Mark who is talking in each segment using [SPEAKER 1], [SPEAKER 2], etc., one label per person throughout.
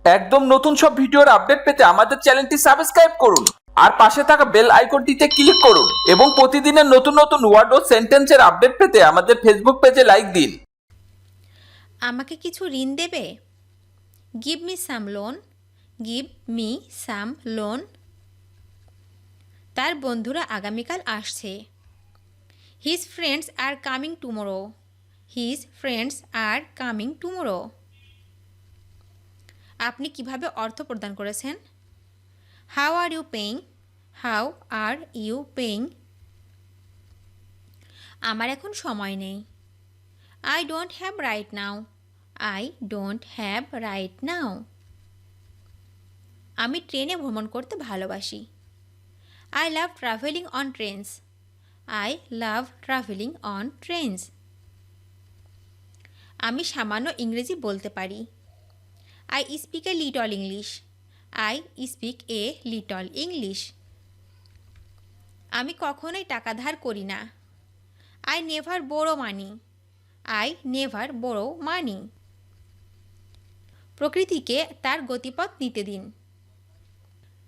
[SPEAKER 1] একদম নতুন সব ভিডিওর আপডেট পেতে আমাদের চ্যানেলটি সাবস্ক্রাইব করুন আর পাশে থাকা বেল আইকনটিতে ক্লিক করুন এবং প্রতিদিনের নতুন নতুন ওয়ার্ড ও সেন্টেন্সের আপডেট পেতে আমাদের ফেসবুক পেজে লাইক দিন।
[SPEAKER 2] আমাকে কিছু ঋণ দেবে? Give me some loan. Give me some loan. তার বন্ধুরা আগামীকাল আসছে। His friends are coming tomorrow. His friends are coming tomorrow. আপনি কিভাবে অর্থ প্রদান করেছেন? How are you paying? How are you paying? আমার এখন সময় নেই। I don't have right now. I don't have right now. আমি ট্রেনে ভ্রমণ করতে ভালোবাসি। I love travelling on trains. I love travelling on trains. আমি সামান্য ইংরেজি বলতে পারি। I speak a little English. I speak a little English. আমি কখনোই টাকা ধার করি না। I never borrow money. I never borrow money. প্রকৃতিকে তার গতিপথ নিতে দিন।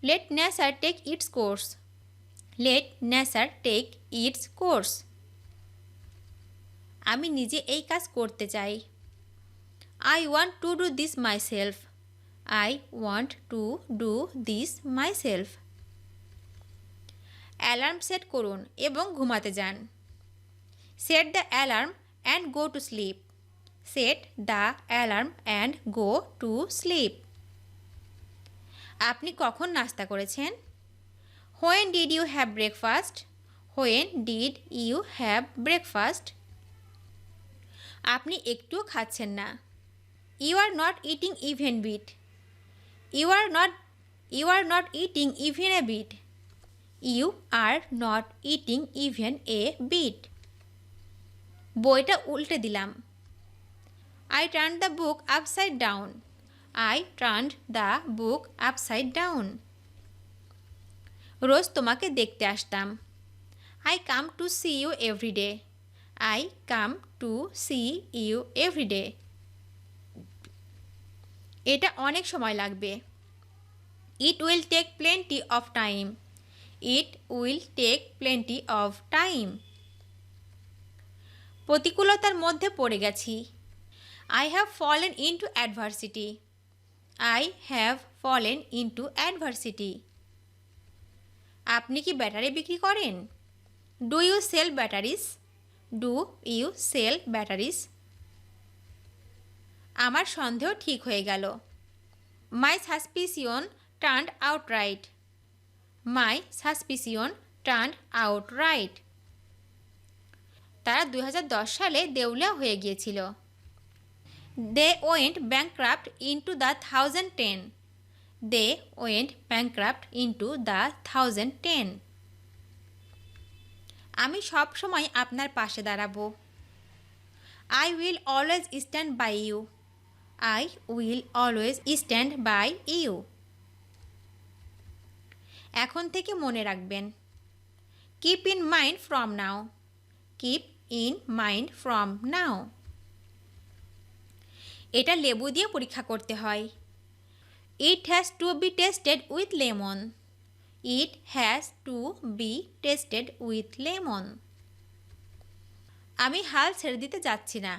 [SPEAKER 2] Let nature take its course. Let nature take its course. আমি নিজে এই কাজ করতে চাই। I want to do this myself. I want to do this myself. Alarm set করুন এবং ঘুমাতে যান। Set the alarm and go to sleep. Set the alarm and go to sleep. আপনি কখন নাস্তা করেছেন? When did you have breakfast? When did you have breakfast? আপনি একটুও খাচ্ছেন না। You are not eating even bit. You are not eating even a bit. You are not eating even a bit. বইটা উল্টে দিলাম। I turn the book upside down. I turn the book upside down. রোজ তোমাকে দেখতে আসতাম। I come to see you every day. I come to see you every day. এটা অনেক সময় লাগবে। It will take plenty of time. It will take plenty of time. প্রতিকূলতার মধ্যে পড়ে গেছি। I have fallen into adversity. I have fallen into adversity. আপনি কি ব্যাটারি বিক্রি করেন? Do you sell batteries? Do you sell batteries? আমার সন্দেহ ঠিক হয়ে গেল। My suspicion turned out right. My suspicion turned out right. তারা 2010 সালে দেউলিয়া হয়ে গিয়েছিল। They went bankrupt into the 2010। They went bankrupt into the 2010। আমি সব সময় আপনার পাশে দাঁড়াবো। I will always stand by you. I will always stand by you. এখন থেকে মনে রাখবেন। Keep in mind from now. Keep in mind from now. এটা লেবু দিয়ে পরীক্ষা করতে হয়। It has to be tested with lemon. It has to be tested with lemon. আমি হাল ছেড়ে দিতে যাচ্ছি না।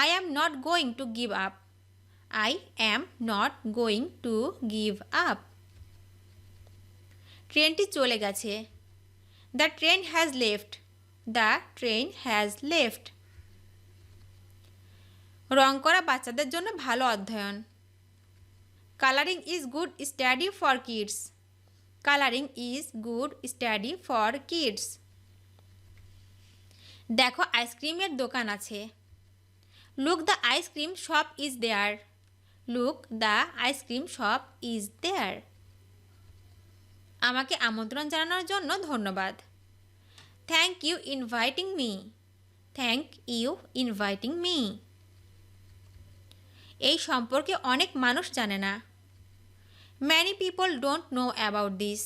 [SPEAKER 2] I am not going to give up. I am not going to give up. ট্রেনটি চলে গেছে। The train has left. The train has left. রং করা বাচ্চাদের জন্য ভালো অধ্যয়ন। Colouring is good study for kids. Colouring is good study for kids. দেখো আইসক্রিমের দোকান আছে। Look the ice cream shop is there. Look the ice cream shop is there. আমাকে আমন্ত্রণ জানানোর জন্য ধন্যবাদ। Thank you inviting me. Thank you inviting me. এই সম্পর্কে অনেক মানুষ জানে না। Many people don't know about this.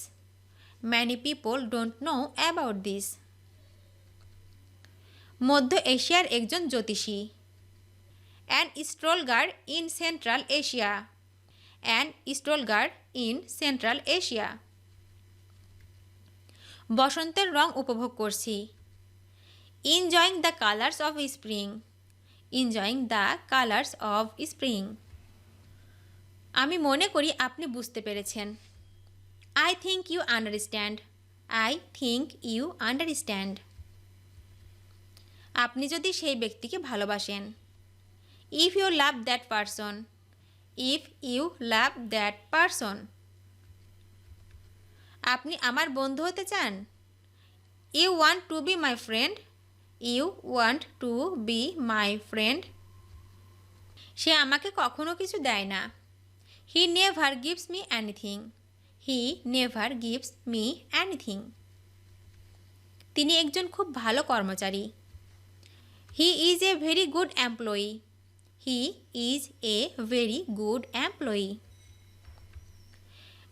[SPEAKER 2] Many people don't know about this. মধ্য এশিয়ার একজন জ্যোতিষী। An astrologer in central Asia. An astrologer in central Asia. বসন্তের রং উপভোগ করছি। Enjoying the colours of spring. Enjoying the colours of spring. আমি মনে করি আপনি বুঝতে পেরেছেন। I think you understand. I think you understand. আপনি যদি সেই ব্যক্তিকে ভালোবাসেন। If you love that person. If you love that person. আপনি আমার বন্ধু হতে চান। You want to be my friend. You want to be my friend. সে আমাকে কখনো কিছু দেয় না। He never gives me anything. He never gives me anything. তিনি একজন খুব ভালো কর্মচারী। He is a very good employee. He is a very good employee.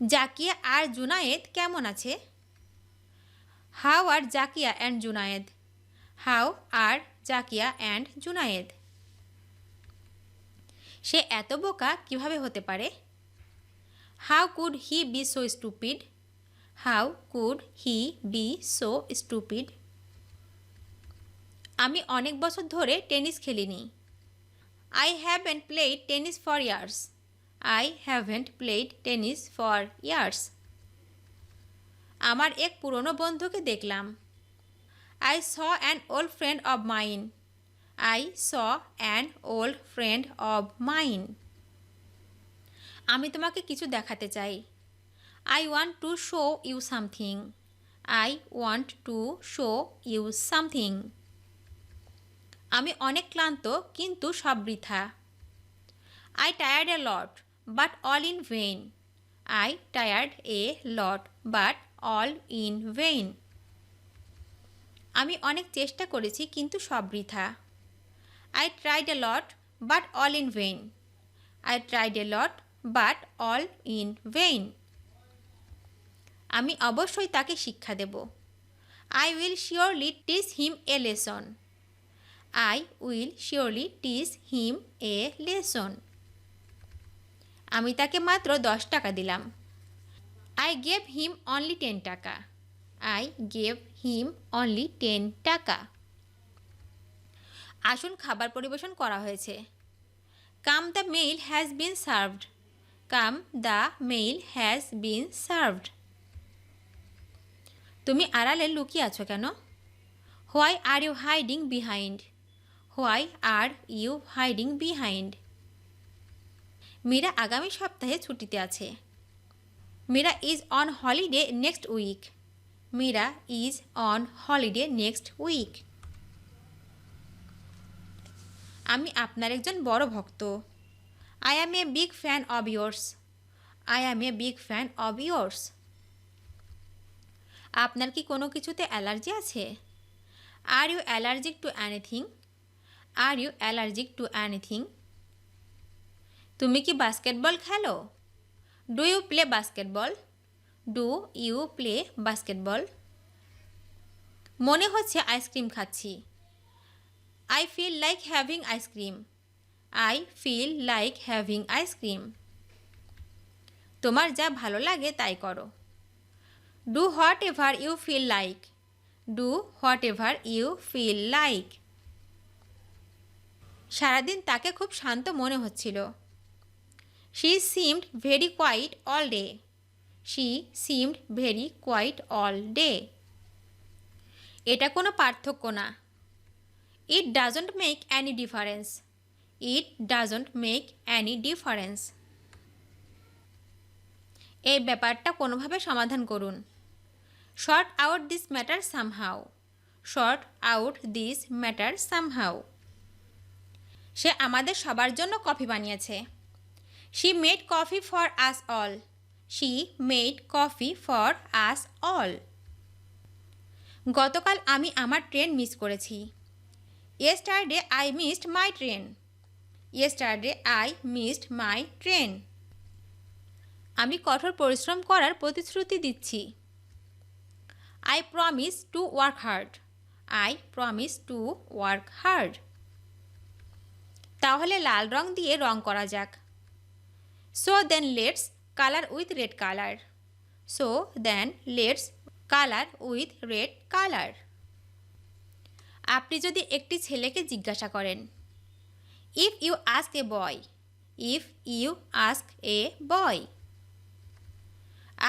[SPEAKER 2] Zakia আর জুনায়েদ কেমন আছে? How are Zakia and Junaid? How are Zakia and Junaid? সে এত বোকা কিভাবে হতে পারে? How could he be so stupid? How could he be so stupid? আমি অনেক বছর ধরে টেনিস খেলিনি। I haven't played tennis for years. I haven't played tennis for years. আমার এক পুরনো বন্ধুকে দেখলাম। I saw an old friend of mine. I saw an old friend of mine. আমি তোমাকে কিছু দেখাতে চাই। I want to show you something. I want to show you something. আমি অনেক ক্লান্ত কিন্তু সব বৃথা। I tired a lot but all in vain. I tired a lot but all in vain. আমি অনেক চেষ্টা করেছি কিন্তু সব বৃথা। I tried a lot but all in vain. I tried a lot but all in vain. আমি অবশ্যই তাকে শিক্ষা দেব। I will surely teach him a lesson. I will surely teach him a lesson. আমি তাকে মাত্র 10 টাকা দিলাম। আই গেভ হিম অনলি 10 টাকা। আই গেভ হিম অনলি 10 টাকা। আসুন খাবার পরিবেশন করা হয়েছে। Come the meal has been served. Come the meal has been served. তুমি আড়ালে লুকিয়ে আছো কেন? Why are you hiding behind? Why are you hiding behind? Meera আগামী সপ্তাহে ছুটিতে আছে। Meera is on holiday next week. Meera is on holiday next week. আমি আপনার একজন বড় ভক্ত। I am a big fan of yours. I am a big fan of yours. আপনার কি কোনো কিছুতে অ্যালার্জি আছে? Are you allergic to anything? Are you allergic to anything? তুমি কি বাস্কেটবল খেলো? Do you play basketball? Do you play basketball? মনে হচ্ছে আইসক্রিম খাচ্ছি। I feel like having ice cream. I feel like having ice cream. তোমার যা ভালো লাগে তাই করো। Do what ever you feel like. Do what ever you feel like. সারাদিন তাকে খুব শান্ত মনে হচ্ছিল। She seemed very quiet all day. She seemed very quiet all day. এটা কোনো পার্থক্য না। It doesn't make any difference. It doesn't make any difference. এই ব্যাপারটা কোনোভাবে সমাধান করুন। Sort out this matter somehow. Sort out this matter somehow. সে আমাদের সবার জন্য কফি বানিয়েছে। She made coffee for us all. She made coffee for us all. গতকাল আমি আমার ট্রেন মিস করেছি। Yesterday I missed my train. Yesterday I missed my train. আমি কঠোর পরিশ্রম করার প্রতিশ্রুতি দিচ্ছি। I promise to work hard. I promise to work hard. তাহলে লাল রং দিয়ে রং করা যাক। So then let's color with red color. So then let's color with red color. আপনি যদি একটি ছেলেকে জিজ্ঞাসা করেন, if you ask a boy, if you ask a boy,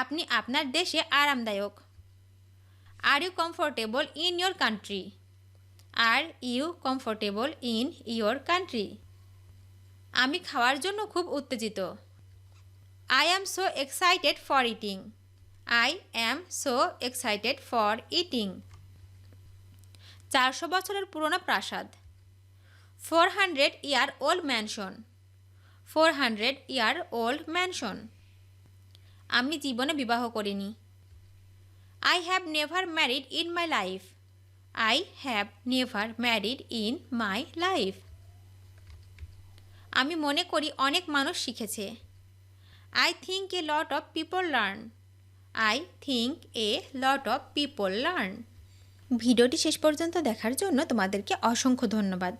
[SPEAKER 2] আপনি আপনার দেশে আরামদায়ক, are you comfortable in your country, are you comfortable in your country, আমি খাওয়ার জন্য খুব উত্তেজিত, I am so excited for eating, I am so excited for eating, 400 বছরের পুরনো প্রাসাদ, 400-year-old mansion, 400-year-old mansion, আমি জীবনে বিবাহ করিনি, I have never married in my life, I have never married in my life, আমি মনে করি অনেক মানুষ শিখেছে, I think a lot of people learn, I think a lot of people learn. ভিডিওটি শেষ পর্যন্ত দেখার জন্য তোমাদেরকে অসংখ্য ধন্যবাদ।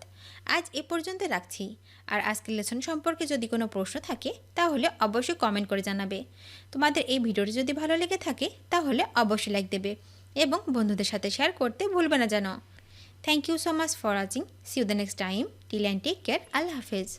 [SPEAKER 2] আজ এ পর্যন্ত রাখছি। আর আজকের লেসন সম্পর্কে যদি কোনো প্রশ্ন থাকে তাহলে অবশ্যই কমেন্ট করে জানাবে। তোমাদের এই ভিডিওটি যদি ভালো লেগে থাকে তাহলে অবশ্যই লাইক দেবে এবং বন্ধুদের সাথে শেয়ার করতে ভুলবে না যেন। Thank you so much for watching. See you the next time. Till and take care. Allah হাফেজ।